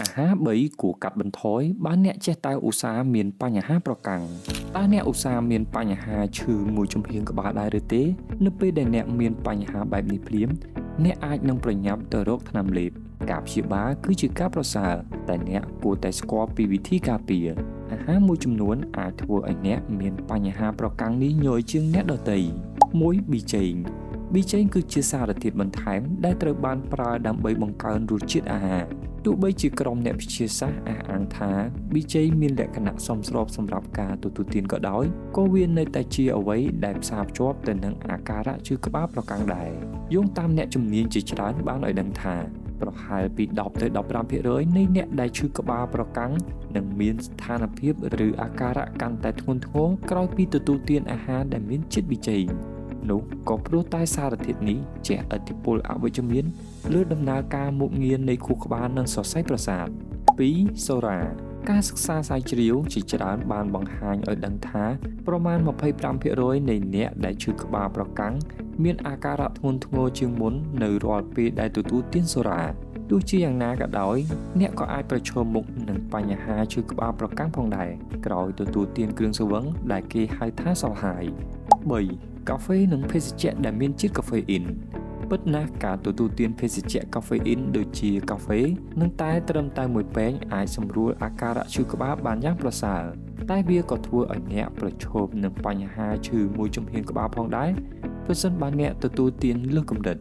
អាហារ3គួរកាត់បន្ថយបើអ្នកចេះតែឧស្សាហ៍មានបញ្ហាប្រកាំងតើអ្នកឧស្សាហ៍មានបញ្ហាឈឺមួយជំហានក្បាលដែរឬទេនៅពេលដែលអ្នកមានបញ្ហាបែបនេះភ្លាមអ្នកអាចនឹងប្រញាប់ទៅរកថ្នាំលេបការព្យាបាលគឺជាការប្រសើរតែអ្នកគួរតែស្គាល់ពីវិធីការពារអាហារមួយចំនួនអាចធ្វើឲ្យអ្នកមានបញ្ហាប្រកាំងនេះញយជាងអ្នកដទៃ1. ប៊ីចេងប៊ីចេងគឺជាសារធាតុបន្ថែមដែលត្រូវបានប្រើដើម្បីបង្កើនរសជាតិអាហារទោះបីជាក្រុមអ្នកវិទ្យាសាស្ត្រអះអាងថាប៊ីចេងមានលក្ខណៈសមស្របសម្រាប់ការទទួលទានក៏ដោយក៏វានៅតែជាអ្វីដែលផ្សារភ្ជាប់ទៅនឹងអាការៈឈឺក្បាលប្រកាំងដែរយោងតាមអ្នកជំនាញជាច្រើនបានឲ្យដឹងថាប្រហែលពី10ទៅ15%នៃអ្នកដែលឈឺក្បាលប្រកាំងនឹងមានស្ថានភាពឬអាការៈកាន់តែធ្ងន់ធ្ងរក្រោយពីទទួលទានអាហារដែលមានជាតិប៊ីចេងនោះក៏ព្រោះតែសារធាតុនេះជះឥទ្ធិពលអវិជ្ជមានលើដំណើរការមុខងារនៃខួរក្បាលនិងសរសៃប្រសាទ 2. សូរ៉ាការសិក្សាស្រាវជ្រាវជាច្រើនបានបង្ហាញឲ្យដឹងថាប្រមាណ 25% នៃអ្នកដែលឈឺក្បាលប្រកាំងមានអាការៈធ្ងន់ធ្ងរជាងមុននៅរាល់ពេលដែលទទួលទានសូរ៉ាទោះជាយ៉ាងណាក៏ដោយអ្នកក៏អាចប្រឈមមុខនឹងបញ្ហាឈឺក្បាលប្រកាំងផងដែរក្រោយទទួលទានគ្រឿងស្រវឹងដែលគេហៅថាសោហាយ 3. កាហ្វេនិងភេសជ្ជៈដែលមានជាតិកាហ្វេអ៊ីនពិតណាស់ការទទួលទានភេសជ្ជៈកាហ្វេអ៊ីនដូចជាកាហ្វេនិងតែត្រឹមតែមួយពែងអាចសម្រួលអាការៈឈឺក្បាលបានយ៉ាងប្រសើរតែវាក៏ធ្វើឲ្យអ្នកប្រឈមនឹងបញ្ហាឈឺមួយជំហានក្បាលផងដែរប្រសិនបើអ្នកទទួលទានលើសកម្រិត